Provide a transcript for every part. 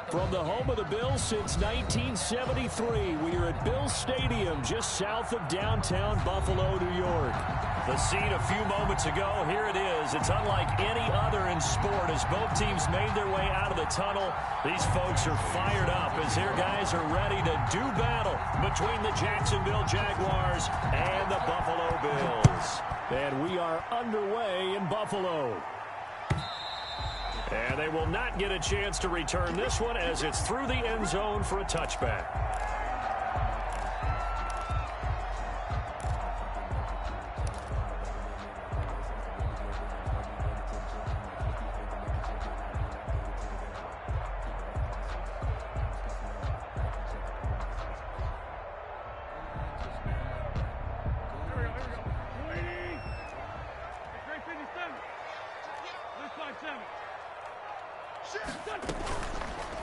From the home of the Bills since 1973, we are at Bills Stadium just south of downtown Buffalo, New York. The scene a few moments ago, here it is. It's unlike any other in sport as both teams made their way out of the tunnel. These folks are fired up as their guys are ready to do battle between the Jacksonville Jaguars and the Buffalo Bills. And we are underway in Buffalo. And they will not get a chance to return this one as it's through the end zone for a touchback.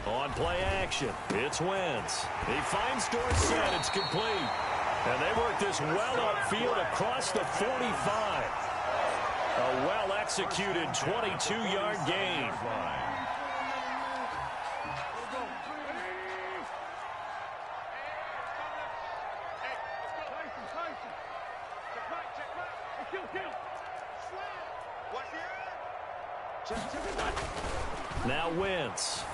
On play action, it's Wentz. He finds Dorsett. It's complete. And they work this well upfield across the 45. A well-executed 22-yard gain. Now Wentz.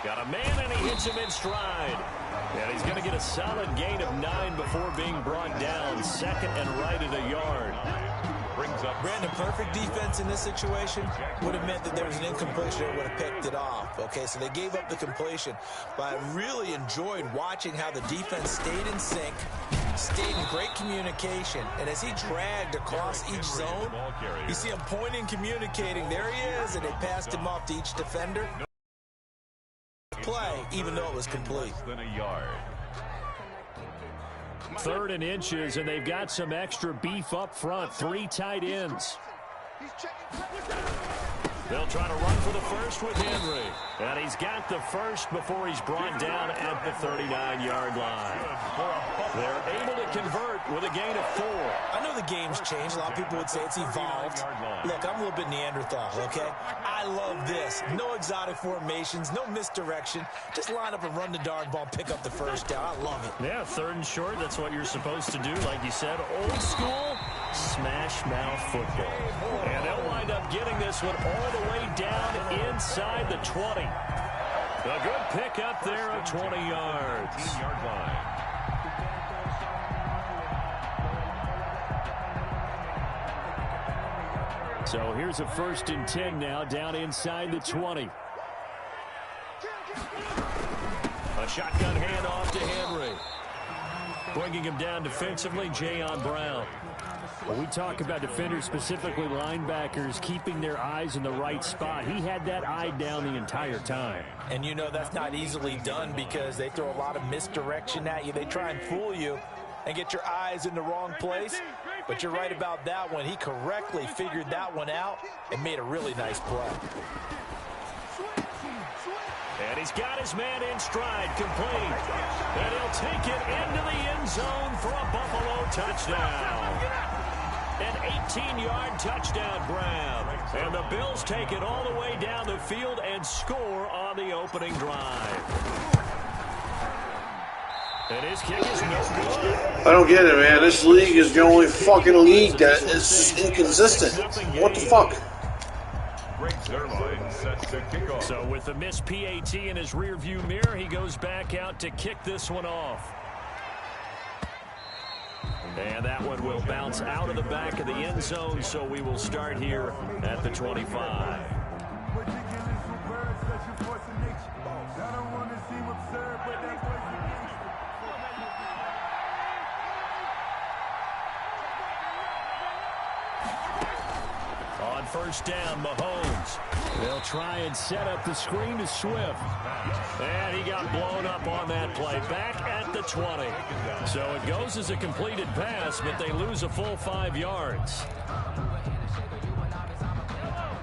Got a man, and he hits him in stride. And he's going to get a solid gain of 9 before being brought down. Second and right at a yard. Brings up Brandon, perfect defense in this situation would have meant that there was an incompletion that would have picked it off. Okay, so they gave up the completion. But I really enjoyed watching how the defense stayed in sync, stayed in great communication. And as he dragged across each zone, you see him pointing, communicating. There he is, and they passed him off to each defender. Play, even though it was complete. Third and inches, and they've got some extra beef up front. 3 tight ends. They'll try to run for the first with Henry. And he's got the first before he's brought down at the 39-yard line. They're able to convert with a gain of 4. I know the game's changed. A lot of people would say it's evolved. Look, I'm a little bit Neanderthal, okay? I love this. No exotic formations, no misdirection. Just line up and run the darn ball, pick up the first down. I love it. Yeah, 3rd and short, that's what you're supposed to do. Like you said, old school smash mouth football. And they'll wind up getting this one all the way down inside the 20. A good pick up there of 20 yards. 15-yard line. So here's a 1st and 10 now down inside the 20. A shotgun handoff to Henry. Bringing him down defensively, Jayon Brown. When we talk about defenders, specifically linebackers, keeping their eyes in the right spot, he had that eye down the entire time. And you know that's not easily done because they throw a lot of misdirection at you. They try and fool you and get your eyes in the wrong place. But you're right about that one. He correctly figured that one out and made a really nice play. And he's got his man in stride, complete. And he'll take it into the end zone for a Buffalo touchdown. An 18-yard touchdown grab. And the Bills take it all the way down the field and score on the opening drive. And his kick is no good. I don't get it, man. This league is the only fucking league that is just inconsistent. What the fuck? So with the missed PAT in his rearview mirror, he goes back out to kick this one off. And that one will bounce out of the back of the end zone, so we will start here at the 25. On 1st down, Mahomes. They'll try and set up the screen to Swift. And he got blown up on that play. Back at the 20. So it goes as a completed pass, but they lose a full 5 yards.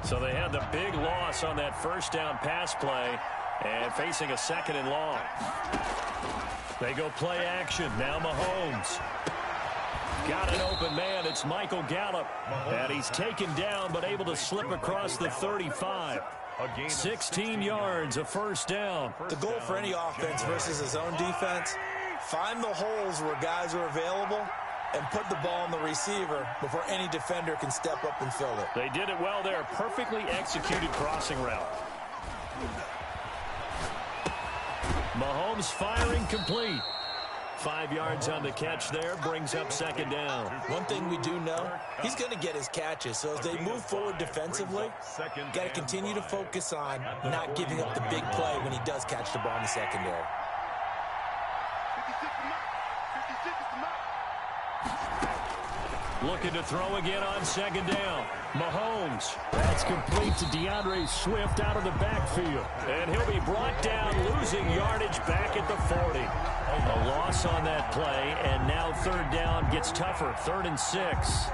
So they had the big loss on that 1st down pass play and facing a 2nd and long. They go play action. Now Mahomes. Got an open man. It's Michael Gallup. And he's taken down but able to slip across the 35. 16 yards, a first down. The goal for any offense versus his own defense, find the holes where guys are available and put the ball on the receiver before any defender can step up and fill it. They did it well there. Perfectly executed crossing route. Mahomes firing complete. 5 yards on the catch there, brings up second down. One thing we do know, he's going to get his catches. So as they move forward defensively, got to continue to focus on not giving up the big play when he does catch the ball in the secondary. Looking to throw again on second down. Mahomes. That's complete to DeAndre Swift out of the backfield. And he'll be brought down, losing yardage back at the 40. A loss on that play, and now third down gets tougher. 3rd and 6.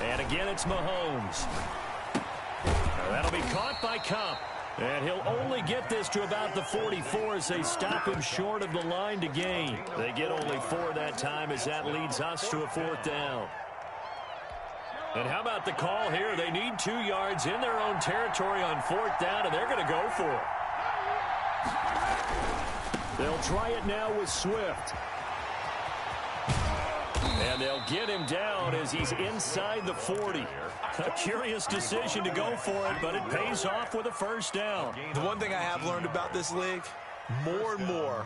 And again, it's Mahomes. That'll be caught by Cup. And he'll only get this to about the 44 as they stop him short of the line to gain. They get only 4 that time as that leads us to a 4th down. And how about the call here? They need 2 yards in their own territory on 4th down, and they're going to go for it. They'll try it now with Swift. And they'll get him down as he's inside the 40. A curious decision to go for it, but it pays off with a first down. The one thing I have learned about this league, more and more,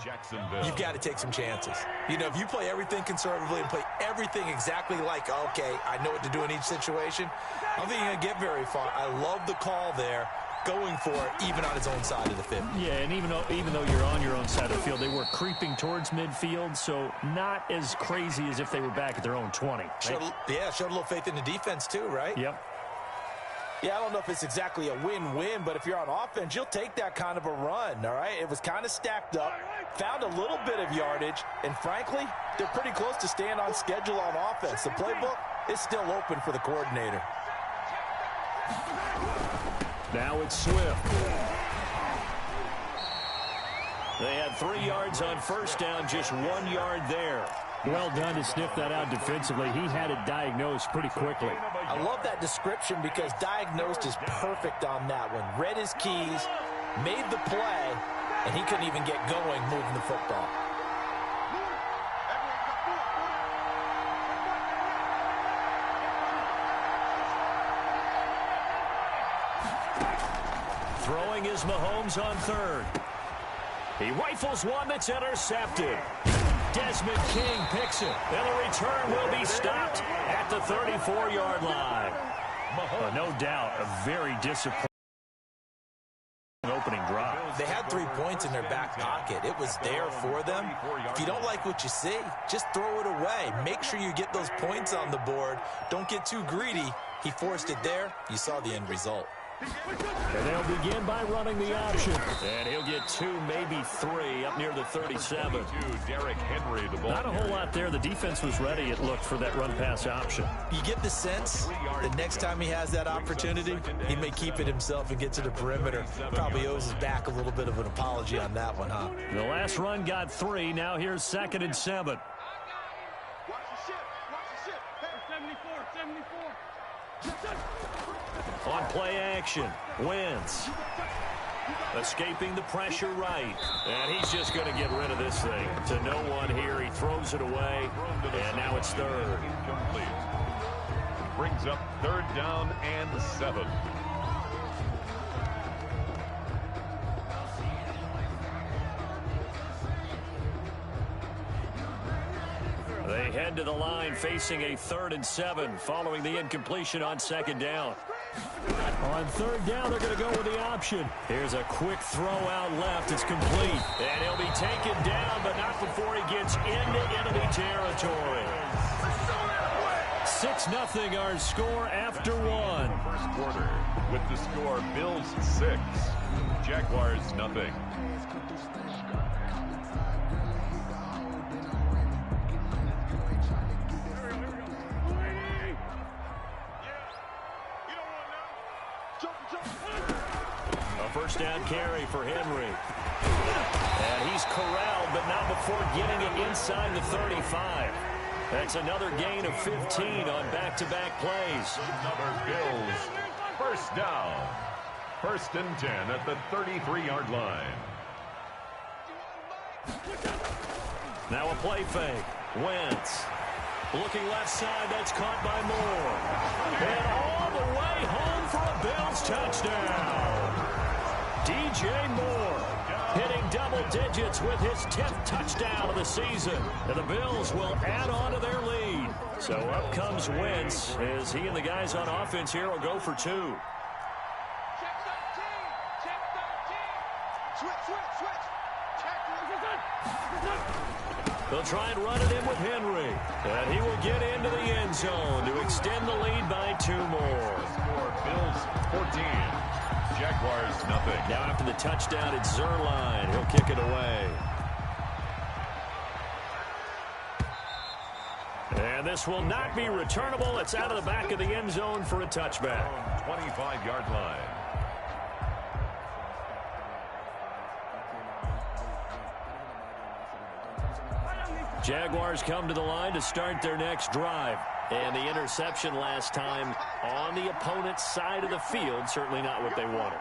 you've got to take some chances. You know, if you play everything conservatively and play everything exactly like, okay, I know what to do in each situation, I don't think you're going to get very far. I love the call there, going for it, even on his own side of the field. Yeah, and even though you're on your own side of the field, they were creeping towards midfield, so not as crazy as if they were back at their own 20. Right? Showed a little faith in the defense too, right? Yep. Yeah, I don't know if it's exactly a win-win, but if you're on offense, you'll take that kind of a run, all right? It was kind of stacked up, found a little bit of yardage, and frankly, they're pretty close to staying on schedule on offense. The playbook is still open for the coordinator. Now it's Swift. They had 3 yards on first down, just 1 yard there. Well done to sniff that out defensively. He had it diagnosed pretty quickly. I love that description because diagnosed is perfect on that one. Read his keys, made the play, and he couldn't even get going moving the football. Throwing is Mahomes on 3rd. He rifles one that's intercepted. Desmond King picks it, and the return will be stopped at the 34-yard line. No doubt, a very disappointing opening drive. They had 3 points in their back pocket. It was there for them. If you don't like what you see, just throw it away. Make sure you get those points on the board. Don't get too greedy. He forced it there. You saw the end result. And they'll begin by running the option. And he'll get 2, maybe 3, up near the 37. Not a whole lot there. The defense was ready, it looked, for that run-pass option. You get the sense that next time he has that opportunity, he may keep it himself and get to the perimeter. Probably owes his back a little bit of an apology on that one, huh? The last run got 3. Now here's 2nd and 7. On play action, Wentz escaping the pressure right, and he's just going to get rid of this thing to no one here. He throws it away, and now it's 3rd. Brings up 3rd down and 7. They head to the line facing a 3rd and 7 following the incompletion on 2nd down. On 3rd down, they're going to go with the option. Here's a quick throw out left. It's complete. And he'll be taken down, but not before he gets into enemy territory. 6-0 our score after 1. First quarter with the score Bills 6, Jaguars 0. first down carry for Henry. And he's corralled, but not before getting it inside the 35. That's another gain of 15 on back-to-back plays. Another Bills. First down. 1st and 10 at the 33-yard line. Now a play fake. Wentz. Looking left side, that's caught by Moore. And all the way home for a Bills touchdown. DJ Moore hitting double digits with his 10th touchdown of the season. And the Bills will add on to their lead. So up comes Wentz as he and the guys on offense here will go for 2. Check 13. Check 13. Switch. Check. They'll try and run it in with Henry. And he will get into the end zone to extend the lead by 2 more. Score Bills 14. Jaguars nothing. Now after the touchdown, it's Zerline. He'll kick it away. And this will not be returnable. It's out of the back of the end zone for a touchback. 25-yard line. Jaguars come to the line to start their next drive. And the interception last time on the opponent's side of the field, certainly not what they wanted.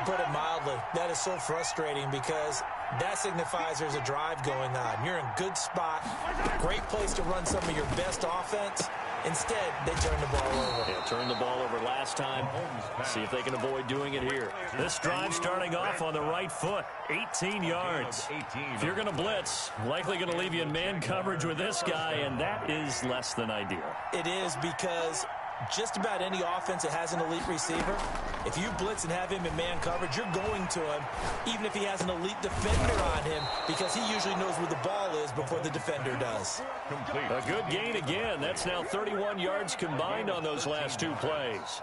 Put it mildly, that is so frustrating because that signifies there's a drive going on. You're in a good spot, great place to run some of your best offense. Instead, they turn the ball over. Yeah, turned the ball over last time. See if they can avoid doing it here. This drive starting off on the right foot. 18 yards. If you're going to blitz, likely going to leave you in man coverage with this guy, and that is less than ideal. It is because just about any offense that has an elite receiver, if you blitz and have him in man coverage, you're going to him, even if he has an elite defender on him, because he usually knows where the ball is before the defender does. Complete. A good gain again. That's now 31 yards combined on those last 2 plays.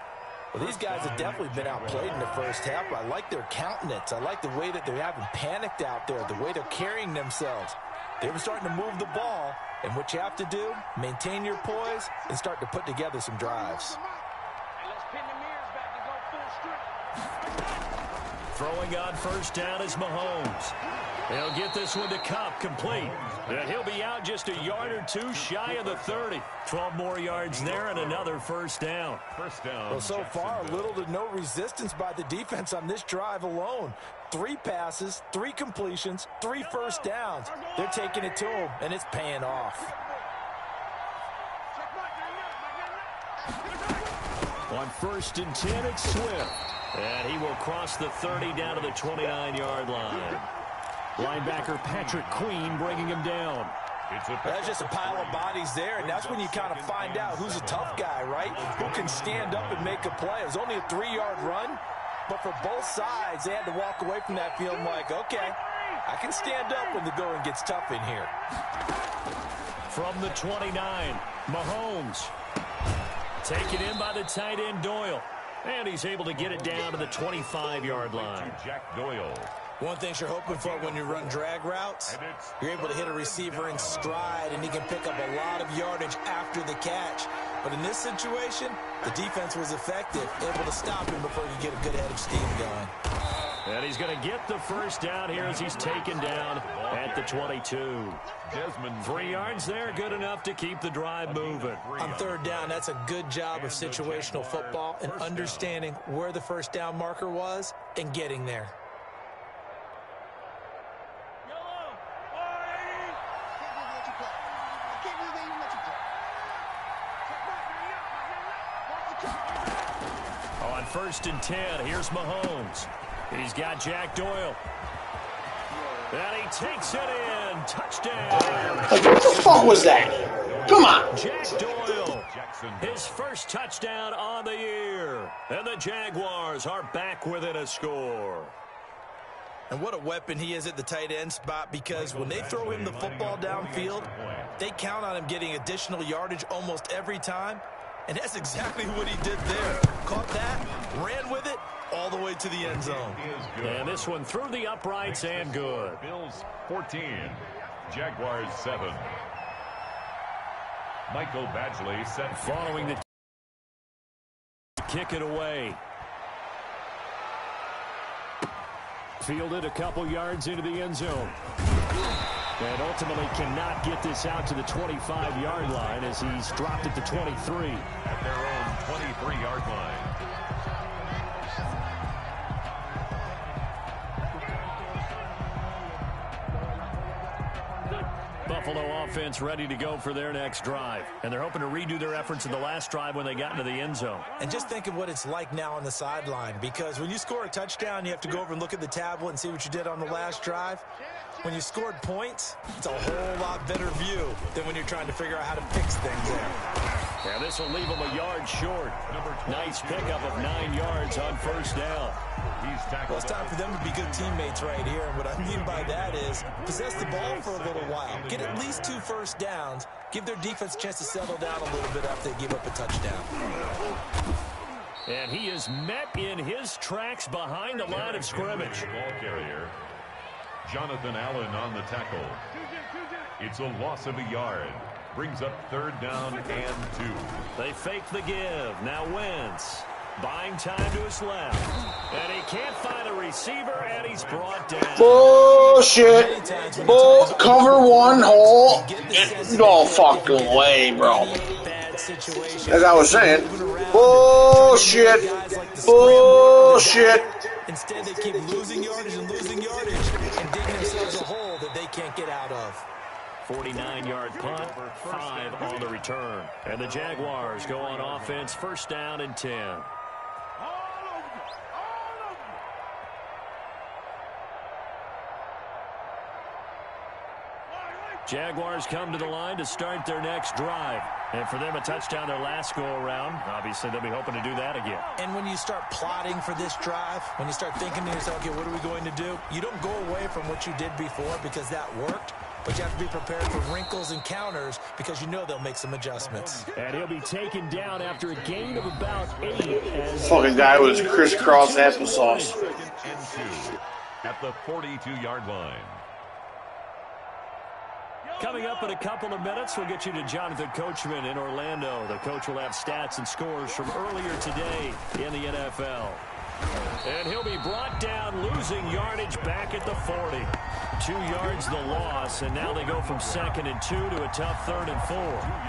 Well, these guys have definitely been outplayed in the first half. I like their countenance. I like the way that they're having panicked out there, the way they're carrying themselves. They were starting to move the ball, and what you have to do, maintain your poise and start to put together some drives. Throwing on first down is Mahomes. He'll get this one to Cup, complete. And he'll be out just a yard or 2 shy of the 30. 12 more yards there and another first down. First down. Well, so far, little to no resistance by the defense on this drive alone. 3 passes, 3 completions, 3 first downs. They're taking it to him, and it's paying off. On 1st and 10, it's Swift. And he will cross the 30 down to the 29-yard line. Linebacker Patrick Queen bringing him down. That's just a pile of bodies there, and that's when you kind of find out who's a tough guy, right? Who can stand up and make a play. It was only a 3-yard run, but for both sides, they had to walk away from that feeling like, okay, I can stand up when the going gets tough in here. From the 29, Mahomes. Taken in by the tight end Doyle. And he's able to get it down to the 25-yard line. Jack Doyle. One thing you're hoping for when you run drag routes, you're able to hit a receiver in stride, and he can pick up a lot of yardage after the catch. But in this situation, the defense was effective, able to stop him before he get a good head of steam going. And he's going to get the first down here as he's taken down at the 22. Desmond 3 yards there, good enough to keep the drive moving. On 3rd down, that's a good job of situational football and understanding where the first down marker was and getting there. On 1st and 10, here's Mahomes. He's got Jack Doyle. And he takes it in. Touchdown. Like, what the fuck was that? Come on. Jack Doyle, his first touchdown on the year. And the Jaguars are back within a score. And what a weapon he is at the tight end spot, because when they throw him the football downfield, they count on him getting additional yardage almost every time. And that's exactly what he did there. Caught that, ran with it, all the way to the end zone. And this one through the uprights and good. Bills 14, Jaguars 7. Michael Badgley set Following the kick it away. fielded a couple yards into the end zone. And ultimately cannot get this out to the 25-yard line as he's dropped it to 23. At their own 23-yard line. Buffalo offense ready to go for their next drive. And they're hoping to redo their efforts in the last drive when they got into the end zone. And just think of what it's like now on the sideline, because when you score a touchdown, you have to go over and look at the tablet and see what you did on the last drive. When you scored points, it's a whole lot better view than when you're trying to figure out how to fix things there. Yeah, this will leave him a yard short. Nice pickup of 9 yards on first down. Well, it's time for them to be good teammates right here. And what I mean by that is possess the ball for a little while. Get at least 2 first downs. Give their defense a chance to settle down a little bit after they give up a touchdown. And he is met in his tracks behind the line of scrimmage. Ball carrier, Jonathan Allen on the tackle. It's a loss of a yard. Brings up 3rd down and 2. They fake the give. Now Wentz buying time to his left. And he can't find a receiver, and he's brought down. Bullshit. Cover one hole. No fucking way, bro. As I was saying, bullshit. Bullshit. Instead, they keep losing yardage and digging themselves a hole that they can't get out of. 49-yard punt, 5 on the return. And the Jaguars go on offense, 1st down and 10. Jaguars come to the line to start their next drive. And for them, a touchdown their last go-around. Obviously, they'll be hoping to do that again. And when you start plotting for this drive, when you start thinking to yourself, okay, what are we going to do? You don't go away from what you did before because that worked. But you have to be prepared for wrinkles and counters because you know they'll make some adjustments. And he'll be taken down after a gain of about 8. Fucking guy was crisscross applesauce. And 2 at the 42-yard line. Coming up in a couple of minutes, we'll get you to Jonathan Coachman in Orlando. The coach will have stats and scores from earlier today in the NFL. And he'll be brought down, losing yardage back at the 40. 2 yards the loss, and now they go from 2nd and 2 to a tough 3rd and 4.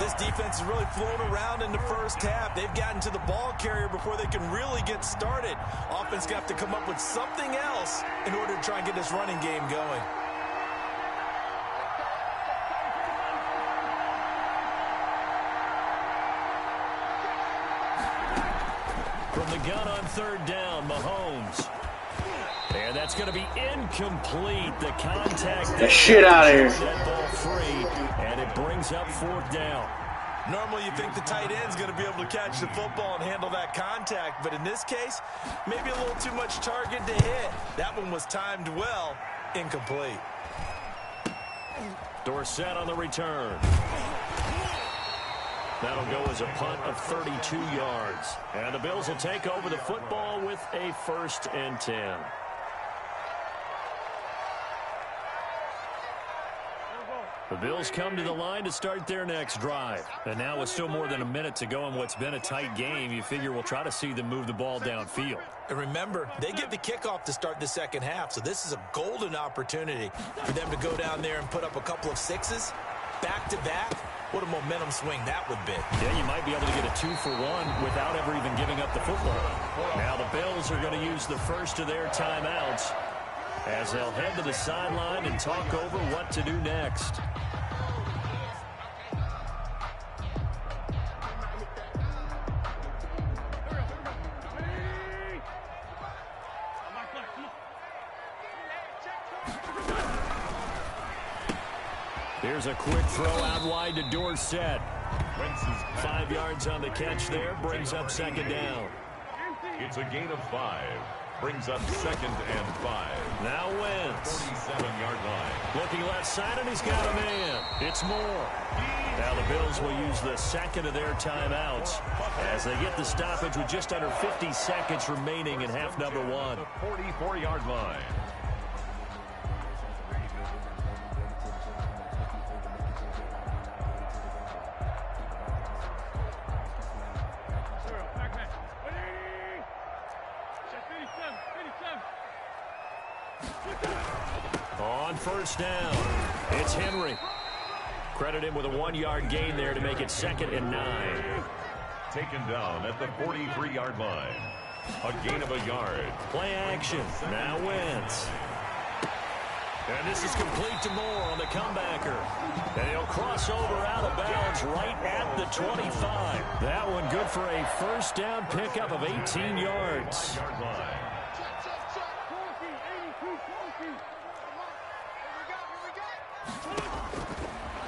This defense has really flown around in the first half. They've gotten to the ball carrier before they can really get started. Offense got to come up with something else in order to try and get this running game going. From the gun on 3rd down, Mahomes. And that's going to be incomplete. The contact. The shit out of here. That ball free, and it brings up 4th down. Normally you think the tight end's going to be able to catch the football and handle that contact, but in this case, maybe a little too much target to hit. That one was timed well, incomplete. Dorsett on the return. That'll go as a punt of 32 yards. And the Bills will take over the football with a 1st and 10. The Bills come to the line to start their next drive. And now with still more than a minute to go in what's been a tight game, you figure we'll try to see them move the ball downfield. And remember, they get the kickoff to start the second half, so this is a golden opportunity for them to go down there and put up a couple of 6s back-to-back. What a momentum swing that would be. Yeah, you might be able to get a 2-for-1 without ever even giving up the football. Now the Bills are going to use the first of their timeouts as they'll head to the sideline and talk over what to do next. Here's a quick throw out wide to Dorsett. 5 yards on the catch there, brings up 2nd down. It's a gain of 5. Brings up 2nd and 5. Now Wentz. 47-yard line. Looking left side, and he's got a man. It's Moore. Now the Bills will use the 2nd of their timeouts as they get the stoppage with just under 50 seconds remaining in half number 1. The 44-yard line. On first down, it's Henry. Credit him with a 1-yard gain there to make it 2nd and 9. Taken down at the 43-yard line. A gain of a yard. Play action. Now Wentz. And this is complete to Moore on the comebacker. And he'll cross over out of bounds right at the 25. That one good for a first down pickup of 18 yards.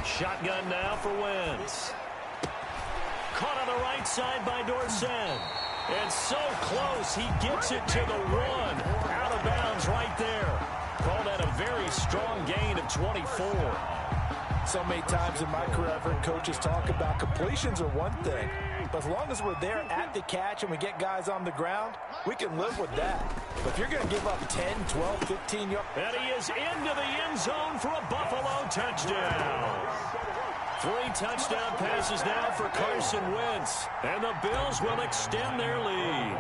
Shotgun now for Wentz. Caught on the right side by Dorsett. And so close, he gets it to the 1. Out of bounds right there. Call that a very strong gain of 24. So many times in my career, I've heard coaches talk about completions are one thing. But as long as we're there at the catch and we get guys on the ground, we can live with that. But if you're going to give up 10, 12, 15 yards. And he is into the end zone for a Buffalo touchdown. 3 touchdown passes now for Carson Wentz. And the Bills will extend their lead.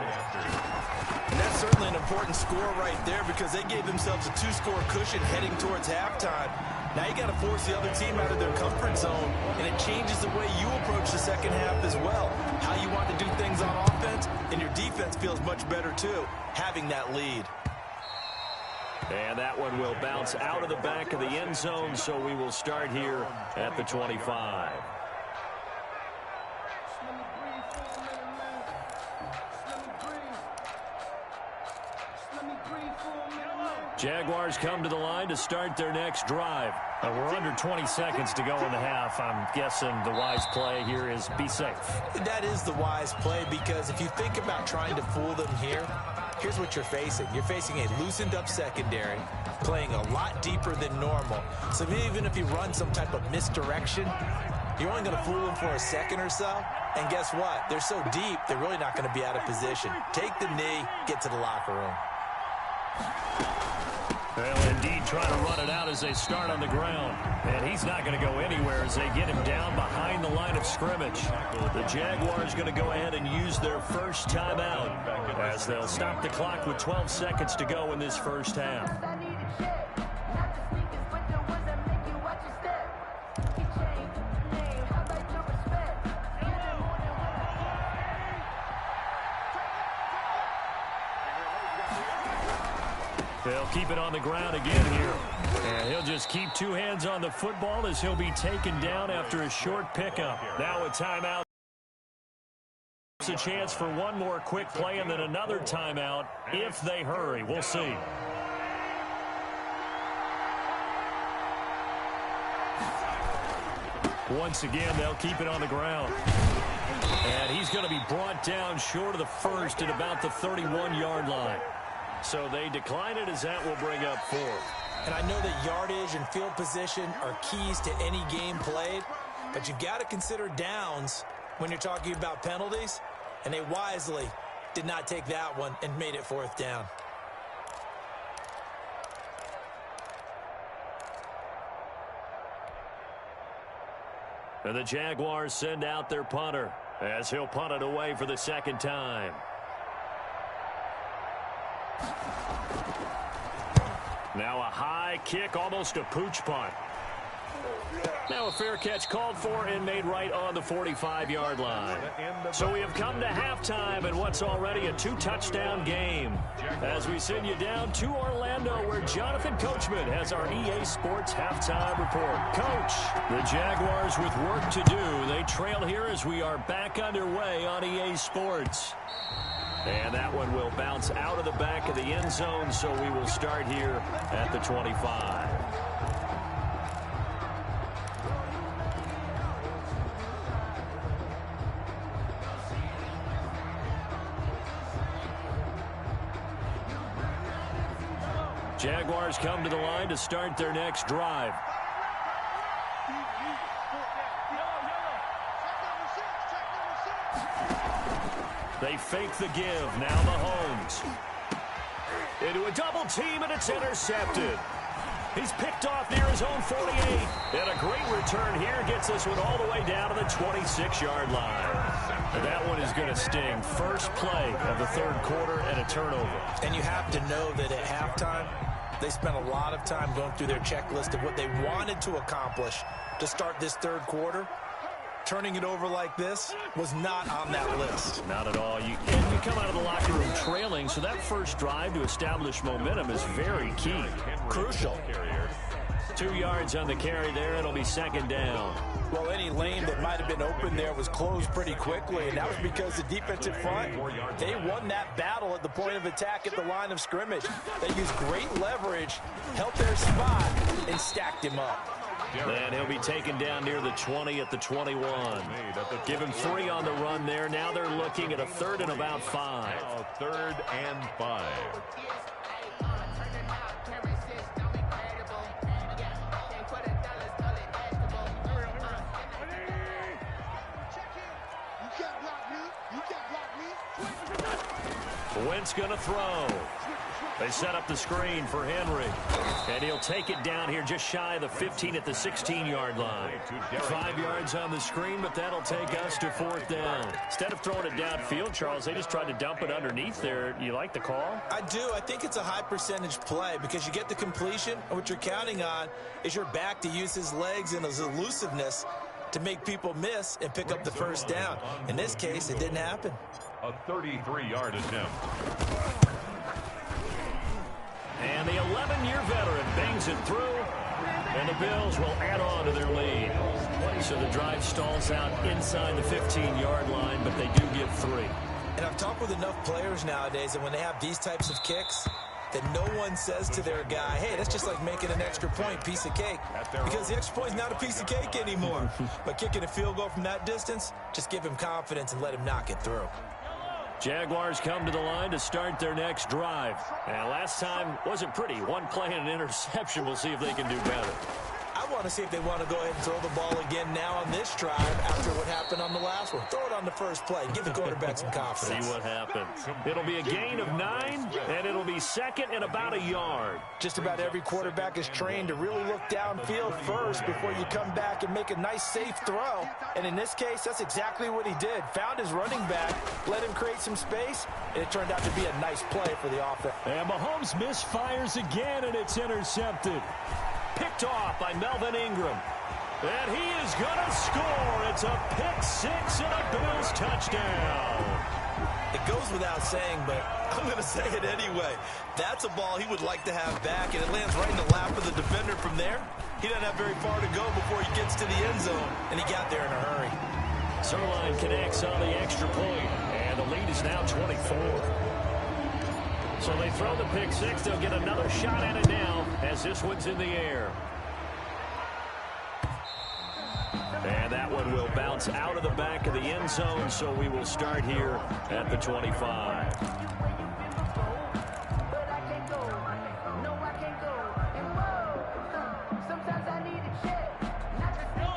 And that's certainly an important score right there because they gave themselves a 2-score cushion heading towards halftime. Now you got to force the other team out of their comfort zone, and it changes the way you approach the second half as well. How you want to do things on offense, and your defense feels much better too, having that lead. And that one will bounce out of the back of the end zone, so we will start here at the 25. Jaguars come to the line to start their next drive. We're under 20 seconds to go in the half. I'm guessing the wise play here is be safe. That is the wise play because if you think about trying to fool them here, here's what you're facing. You're facing a loosened up secondary, playing a lot deeper than normal. So even if you run some type of misdirection, you're only going to fool them for a second or so. And guess what? They're so deep, they're really not going to be out of position. Take the knee, get to the locker room. Well, indeed, trying to run it out as they start on the ground. And he's not going to go anywhere as they get him down behind the line of scrimmage. The Jaguars going to go ahead and use their first timeout as they'll stop the clock with 12 seconds to go in this first half. They'll keep it on the ground again here. And he'll just keep 2 hands on the football as he'll be taken down after a short pickup. Now a timeout. It's a chance for one more quick play and then another timeout if they hurry. We'll see. Once again, they'll keep it on the ground. And he's going to be brought down short of the first at about the 31-yard line. So they decline it as that will bring up 4th. And I know that yardage and field position are keys to any game played, but you've got to consider downs when you're talking about penalties, and they wisely did not take that one and made it 4th down. And the Jaguars send out their punter as he'll punt it away for the 2nd time. Now a high kick, almost a pooch punt. Now a fair catch called for and made right on the 45-yard line. So we have come to halftime in what's already a 2-touchdown game. As we send you down to Orlando where Jonathan Coachman has our EA Sports halftime report. Coach, the Jaguars with work to do. They trail here as we are back underway on EA Sports. And that one will bounce out of the back of the end zone, so we will start here at the 25. Jaguars come to the line to start their next drive. They fake the give. Now Mahomes. Into a double team, and it's intercepted. He's picked off near his own 48. And a great return here gets this one all the way down to the 26-yard line. And that one is going to sting. First play of the 3rd quarter and a turnover. And you have to know that at halftime, They spent a lot of time going through their checklist of what they wanted to accomplish to start this third quarter. Turning it over like this was not on that list. Not at all. You come out of the locker room trailing, so that first drive to establish momentum is very key. Crucial. 2 yards on the carry there. It'll be second down. Well, any lane that might have been open there was closed pretty quickly, and that was because the defensive front, they won that battle at the point of attack at the line of scrimmage. They used great leverage, held their spot, and stacked him up. And he'll be taken down near the 20 at the 21. Give him 3 on the run there. Now they're looking at a 3rd and about 5. Now 3rd and 5. Wentz going to throw. They set up the screen for Henry. And he'll take it down here just shy of the 15 at the 16-yard line. 5 yards on the screen, but that'll take us to 4th down. Instead of throwing it downfield, Charles, they just tried to dump it underneath there. You like the call? I do. I think it's a high percentage play because you get the completion, and what you're counting on is your back to use his legs and his elusiveness to make people miss and pick up the first down. In this case, it didn't happen. A 33-yard attempt. And the 11-year veteran bangs it through, and the Bills will add on to their lead. So the drive stalls out inside the 15-yard line, but they do get 3. And I've talked with enough players nowadays that when they have these types of kicks, that no one says to their guy, hey, that's just like making an extra point, piece of cake. Because the extra point is not a piece of cake anymore. But kicking a field goal from that distance, just give him confidence and let him knock it through. Jaguars come to the line to start their next drive. And last time wasn't pretty. 1 play and an interception. We'll see if they can do better. I want to see if they want to go ahead and throw the ball again now on this drive after what happened on the last one. Throw it on the first play. Give the quarterback some confidence. See what happens. It'll be a gain of 9, and it'll be 2nd and about a yard. Just about every quarterback is trained to really look downfield first before you come back and make a nice, safe throw. And in this case, that's exactly what he did. Found his running back, let him create some space, and it turned out to be a nice play for the offense. And Mahomes misfires again, and it's intercepted. Picked off by Melvin Ingram. And he is going to score. It's a pick-6 and a Bills touchdown. It goes without saying, but I'm going to say it anyway. That's a ball he would like to have back, and it lands right in the lap of the defender from there. He doesn't have very far to go before he gets to the end zone, and he got there in a hurry. Zerline connects on the extra point, and the lead is now 24. So they throw the pick-6. They'll get another shot at it now as this one's in the air. And that one will bounce out of the back of the end zone, so we will start here at the 25.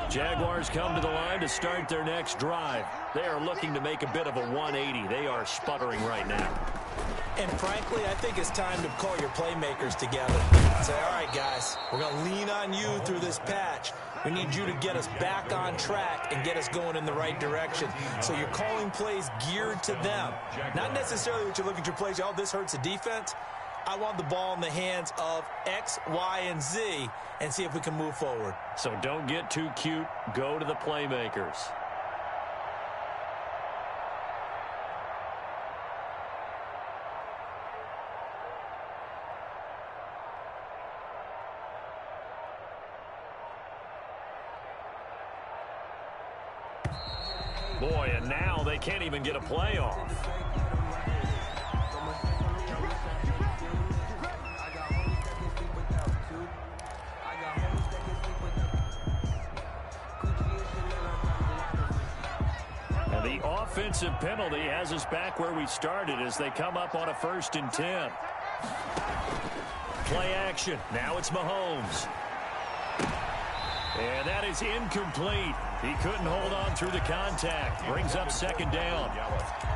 Jaguars come to the line to start their next drive. They are looking to make a bit of a 180. They are sputtering right now. And frankly, I think it's time to call your playmakers together. Say, all right, guys, we're going to lean on you through this patch. We need you to get us back on track and get us going in the right direction. So you're calling plays geared to them. Not necessarily what you look at your plays, oh, this hurts the defense. I want the ball in the hands of X, Y, and Z and see if we can move forward. So don't get too cute. Go to the playmakers. Boy, and now they can't even get a play off. And the offensive penalty has us back where we started as they come up on a 1st and 10. Play action. Now it's Mahomes. And that is incomplete. He couldn't hold on through the contact. Brings up 2nd down.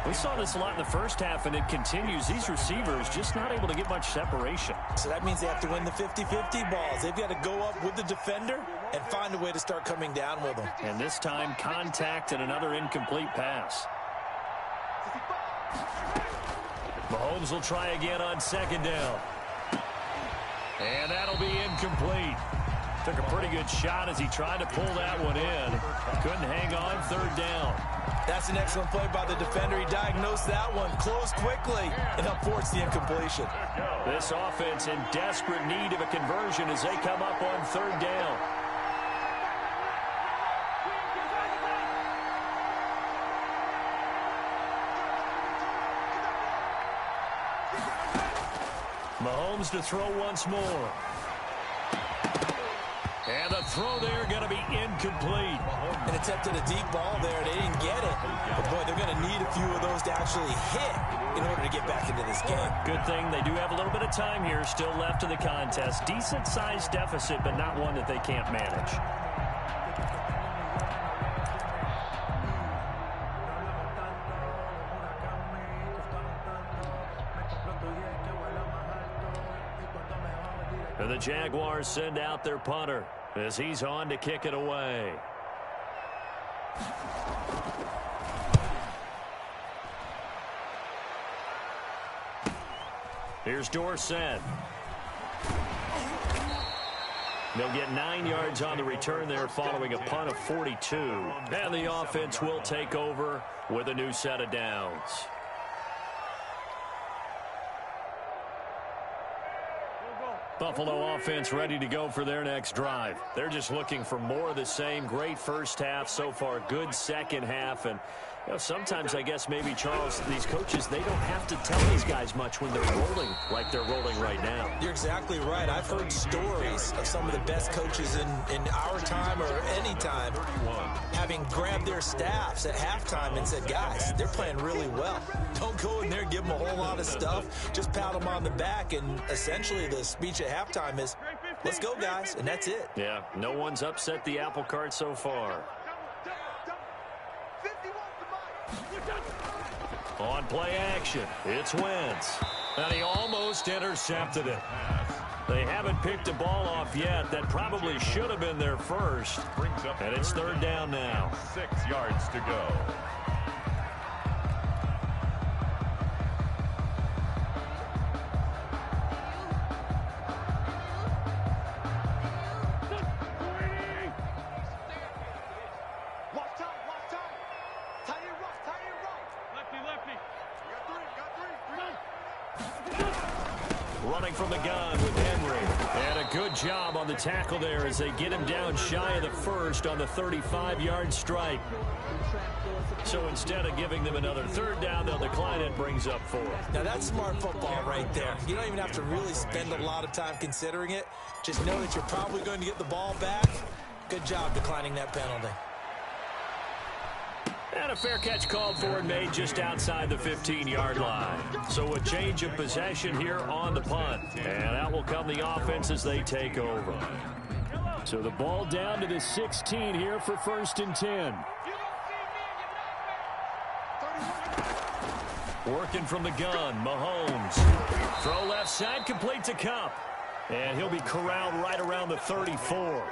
We saw this a lot in the first half, and it continues. These receivers just not able to get much separation. So that means they have to win the 50-50 balls. They've got to go up with the defender and find a way to start coming down with them. And this time, contact and another incomplete pass. Mahomes will try again on 2nd down. And that'll be incomplete. Took a pretty good shot as he tried to pull that one in. Couldn't hang on, third down. That's an excellent play by the defender. He diagnosed that one, closed quickly, and helped force the incompletion. This offense in desperate need of a conversion as they come up on third down. Mahomes to throw once more. And the throw there going to be incomplete. An attempt at a deep ball there. They didn't get it. But, boy, they're going to need a few of those to actually hit in order to get back into this game. Good thing they do have a little bit of time here still left in the contest. Decent-sized deficit, but not one that they can't manage. And the Jaguars send out their punter as he's on to kick it away. Here's Dorsett. They'll get 9 yards on the return there following a punt of 42. And the offense will take over with a new set of downs. Buffalo offense ready to go for their next drive. They're just looking for more of the same. Great first half so far. Good second half. And you know, sometimes I guess maybe, Charles, these coaches, they don't have to tell these guys much when they're rolling like they're rolling right now. You're exactly right. I've heard stories of some of the best coaches in our time or any time having grabbed their staffs at halftime and said, guys, they're playing really well. Don't go in there and give them a whole lot of stuff. Just pat them on the back. And essentially the speech at halftime is, let's go, guys. And that's it. Yeah, no one's upset the apple cart so far. On play action, it's Wentz. And he almost intercepted it. They haven't picked a ball off yet. That probably should have been their first. And it's third down now. 6 yards to go. Running from the gun with Henry. And a good job on the tackle there as they get him down shy of the first on the 35-yard strike. So instead of giving them another third down, they'll decline it, brings up 4. Now that's smart football right there. You don't even have to really spend a lot of time considering it. Just know that you're probably going to get the ball back. Good job declining that penalty. And a fair catch called for and made just outside the 15-yard line. So a change of possession here on the punt. And out will come the offense as they take over. So the ball down to the 16 here for 1st and 10. Working from the gun, Mahomes. Throw left side, complete to Kupp. And he'll be corralled right around the 34.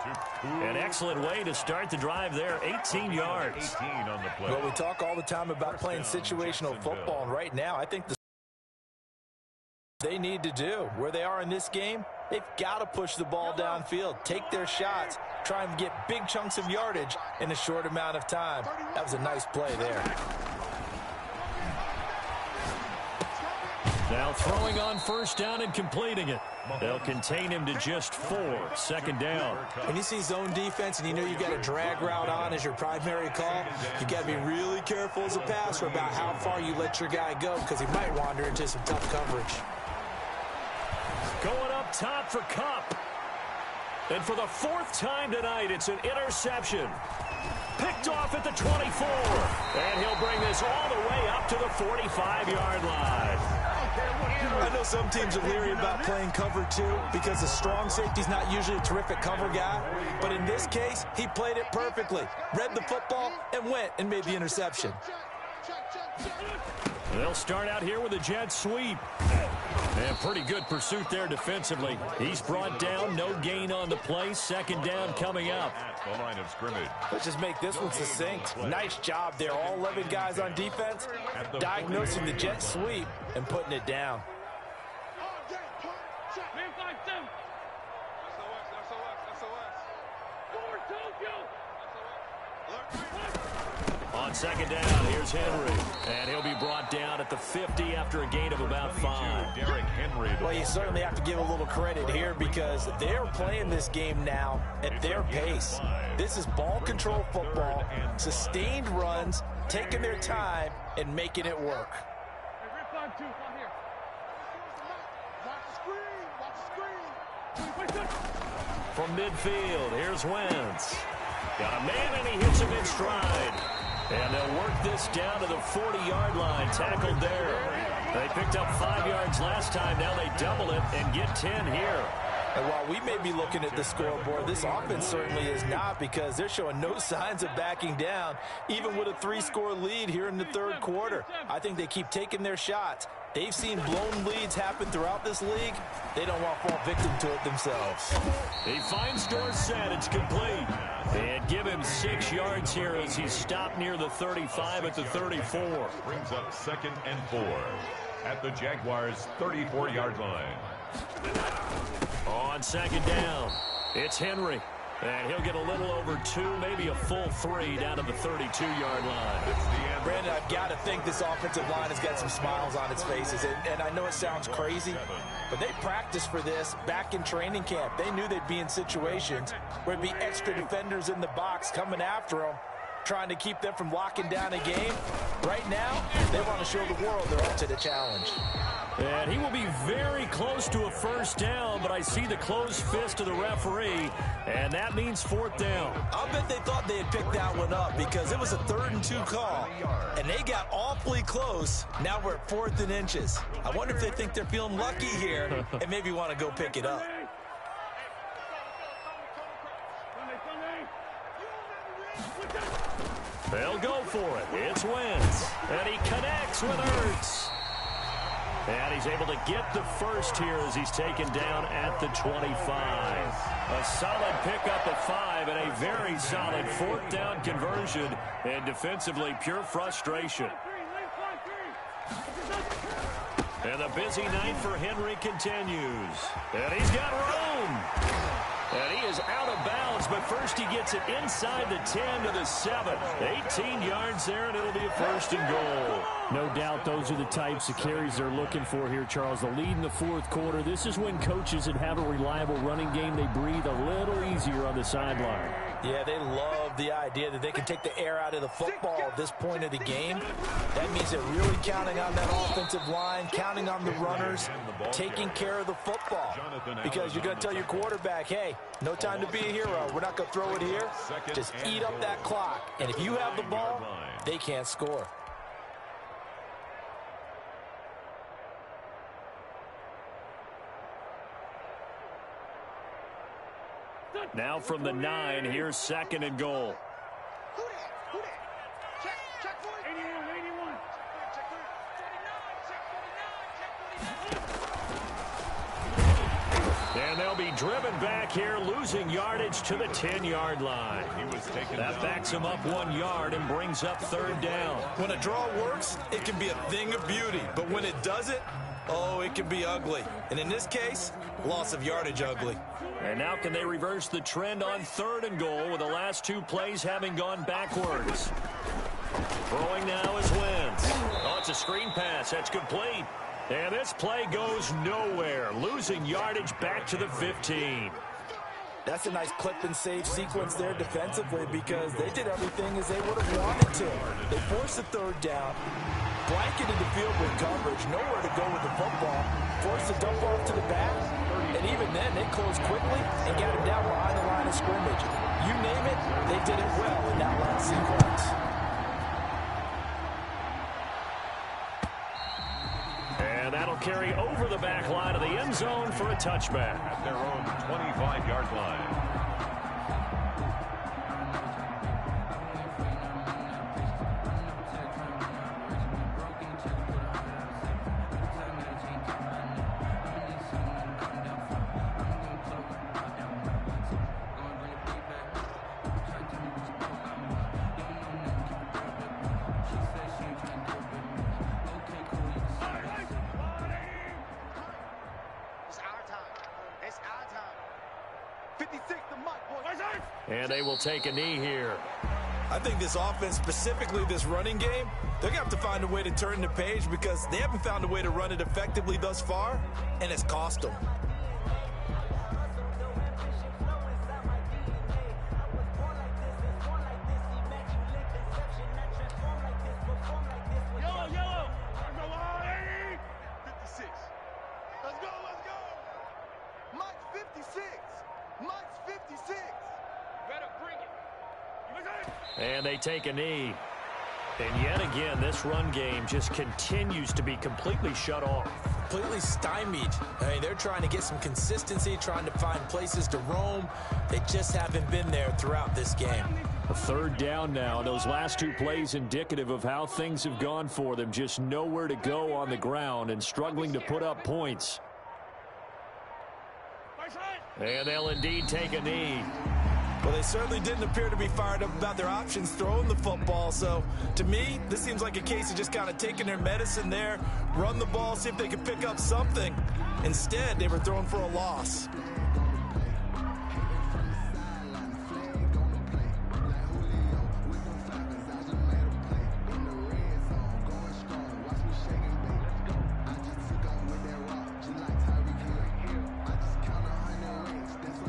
An excellent way to start the drive there, 18 yards. 18 on the play. Well, we talk all the time about playing situational football, and right now I think they need to do. Where they are in this game, they've got to push the ball downfield, take their shots, try and get big chunks of yardage in a short amount of time. That was a nice play there. Now throwing on first down and completing it. They'll contain him to just 4. 2nd down. When you see zone defense and you know you've got a drag route on as your primary call, you've got to be really careful as a passer about how far you let your guy go because he might wander into some tough coverage. Going up top for Kupp. And for the 4th time tonight, it's an interception. Picked off at the 24. And he'll bring this all the way up to the 45-yard line. I know some teams are leery about playing cover 2 because the strong safety's not usually a terrific cover guy. But in this case, he played it perfectly. Read the football and went and made the interception. They'll start out here with a jet sweep. And pretty good pursuit there defensively. He's brought down, no gain on the play. 2nd down coming up. At the line of scrimmage. Let's just make this one succinct. Nice job there. All 11 guys on defense diagnosing the jet sweep and putting it down. On second down, here's Henry. And he'll be brought down at the 50 after a gain of about 5. Derrick Henry. Well, you certainly have to give a little credit here because they're playing this game now at their pace. This is ball control football, sustained runs, taking their time, and making it work. From midfield, here's Wentz. Got a man, and he hits him in stride. And they'll work this down to the 40-yard line, tackled there. They picked up 5 yards last time. Now they double it and get 10 here. And while we may be looking at the scoreboard, this offense certainly is not because they're showing no signs of backing down, even with a 3-score lead here in the third quarter. I think they keep taking their shots. They've seen blown leads happen throughout this league. They don't want to fall victim to it themselves. He finds Dorsett. It's complete. And give him 6 yards here as he's stopped near the 35 at the 34. Brings up 2nd and 4 at the Jaguars' 34-yard line. On second down, it's Henry. And he'll get a little over 2, maybe a full 3 down to the 32-yard line. Brandon, I've got to think this offensive line has got some smiles on its faces. And I know it sounds crazy, but they practiced for this back in training camp. They knew they'd be in situations where there'd be extra defenders in the box coming after them, trying to keep them from locking down a game. Right now, they want to show the world they're up to the challenge. And he will be very close to a first down, but I see the closed fist of the referee, and that means 4th down. I'll bet they thought they had picked that one up because it was a 3rd and 2 call, and they got awfully close. Now we're at 4th and inches. I wonder if they think they're feeling lucky here and maybe want to go pick it up. They'll go for it. It's Wentz, and he connects with Ertz. And he's able to get the first here as he's taken down at the 25. A solid pickup of 5 and a very solid 4th down conversion. And defensively, pure frustration. And the busy night for Henry continues. And he's got room. And he is out of bounds, but first he gets it inside the 10 to the 7. 18 yards there, and it'll be a 1st and goal. No doubt those are the types of carries they're looking for here, Charles. The lead in the 4th quarter. This is when coaches that have a reliable running game, they breathe a little easier on the sideline. Yeah, they love the idea that they can take the air out of the football at this point of the game. That means they're really counting on that offensive line, counting on the runners, taking care of the football. Because you're going to tell your quarterback, hey, no time to be a hero. We're not going to throw it here. Just eat up that clock. And if you have the ball, they can't score. Now from the 9, here's 2nd and goal. Who that? Check 40. 81. Check 49. And they'll be driven back here, losing yardage to the 10-yard line. That backs him up 1 yard and brings up 3rd down. When a draw works, it can be a thing of beauty. But when it doesn't, oh, it can be ugly. And in this case, loss of yardage ugly. And now can they reverse the trend on 3rd and goal with the last 2 plays having gone backwards? Throwing now is Wentz. Oh, it's a screen pass. That's complete. And this play goes nowhere, losing yardage back to the 15. That's a nice clip and save sequence there defensively because they did everything as they would have wanted to. They forced the 3rd down, blanketed the field with coverage, nowhere to go with the football, forced the dump off to the back, and even then they closed quickly and got him down behind the line of scrimmage. You name it, they did it well in that last sequence. And that'll carry over the back line of the end zone for a touchback. At their own 25-yard line. 56 to Mike, boys. And they will take a knee here. I think this offense, specifically this running game, they're going to have to find a way to turn the page because they haven't found a way to run it effectively thus far, and it's cost them. Yellow. 56. Let's go. Mike's 56. Mike's 56. Better bring it. And they take a knee. And yet again, this run game just continues to be completely shut off. Completely stymied. I mean, they're trying to get some consistency, trying to find places to roam. They just haven't been there throughout this game. A third down now. Those last two plays indicative of how things have gone for them. Just nowhere to go on the ground and struggling to put up points. And they'll indeed take a knee. Well, they certainly didn't appear to be fired up about their options throwing the football. So, to me, this seems like a case of just kind of taking their medicine there, run the ball, see if they could pick up something. Instead, they were throwing for a loss.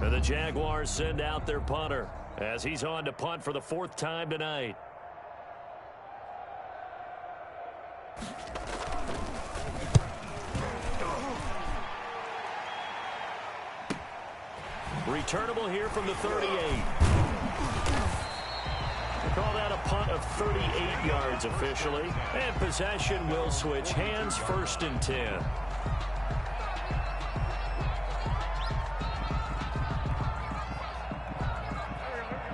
And the Jaguars send out their punter as he's on to punt for the fourth time tonight. Returnable here from the 38. They call that a punt of 38 yards officially. And possession will switch hands, 1st and 10.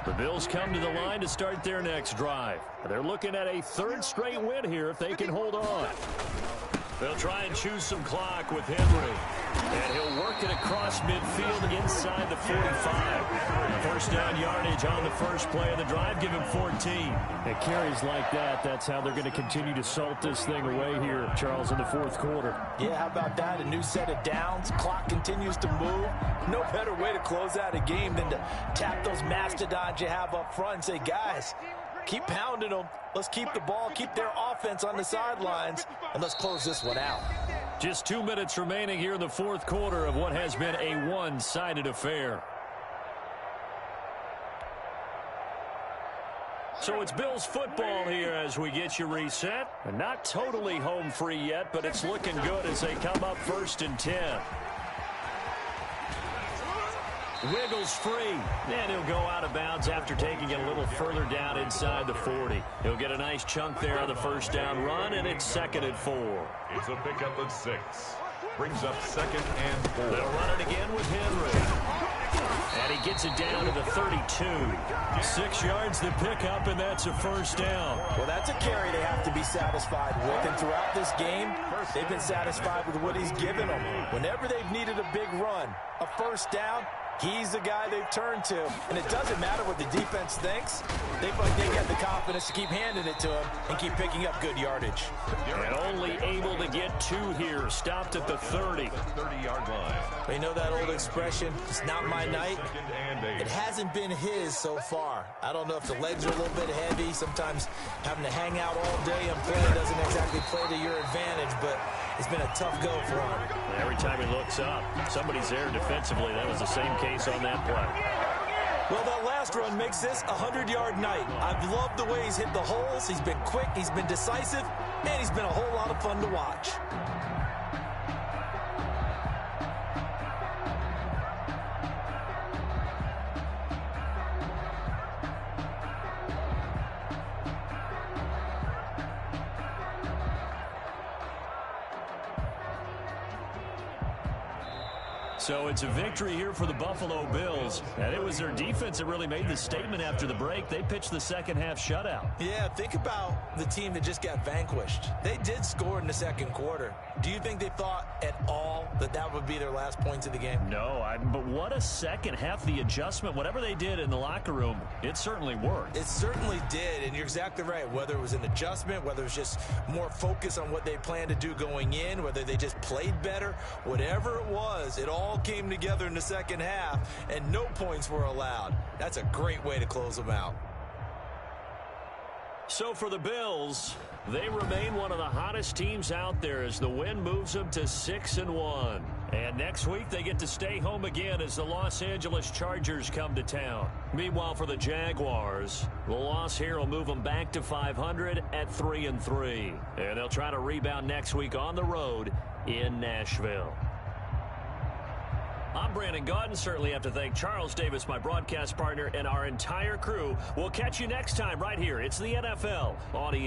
The Bills come to the line to start their next drive. They're looking at a third straight win here if they can hold on. They'll try and choose some clock with Henry. And he'll work it across midfield inside the 45. First down yardage on the first play of the drive. Give him 14. It carries like that. That's how they're going to continue to salt this thing away here, Charles, in the fourth quarter. Yeah, how about that? A new set of downs. Clock continues to move. No better way to close out a game than to tap those mastodons you have up front and say, guys, keep pounding them. Let's keep the ball, keep their offense on the sidelines, and let's close this one out. Just 2 minutes remaining here in the fourth quarter of what has been a one-sided affair. So it's Bills football here as we get you reset. And not totally home free yet, but it's looking good as they come up 1st and 10. Wiggles free. And he'll go out of bounds after taking it a little further down inside the 40. He'll get a nice chunk there on the first down run, and it's 2nd and 4. It's a pickup at 6. Brings up 2nd and 4. They'll run it again with Henry. And he gets it down to the 32. 6 yards to pick up, and that's a first down. Well, that's a carry they have to be satisfied with. And throughout this game, they've been satisfied with what he's given them. Whenever they've needed a big run, a first down, he's the guy they've turned to. And it doesn't matter what the defense thinks. They feel like they got the confidence to keep handing it to him and keep picking up good yardage. And only able to get 2 here. Stopped at the 30. 30-yard line. You know that old expression, it's not my night? It hasn't been his so far. I don't know if the legs are a little bit heavy. Sometimes having to hang out all day and play doesn't exactly play to your advantage, but it's been a tough go for him. Every time he looks up, somebody's there defensively. That was the same case on that play. Well, that last run makes this a 100-yard night. I've loved the way he's hit the holes. He's been quick, he's been decisive, and he's been a whole lot of fun to watch. So it's a victory here for the Buffalo Bills. And it was their defense that really made the statement after the break. They pitched the second half shutout. Yeah, think about the team that just got vanquished. They did score in the second quarter. Do you think they thought at all that that would be their last points of the game? No, but what a second half. The adjustment, whatever they did in the locker room, it certainly worked. It certainly did, and you're exactly right. Whether it was an adjustment, whether it was just more focus on what they planned to do going in, whether they just played better, whatever it was, it all all came together in the second half, and no points were allowed. That's a great way to close them out. So for the Bills, they remain one of the hottest teams out there as the win moves them to 6-1. And next week they get to stay home again as the Los Angeles Chargers come to town. Meanwhile, for the Jaguars, the loss here will move them back to 500 at 3-3. And they'll try to rebound next week on the road in Nashville. I'm Brandon Gaudin. Certainly have to thank Charles Davis, my broadcast partner, and our entire crew. We'll catch you next time right here. It's the NFL on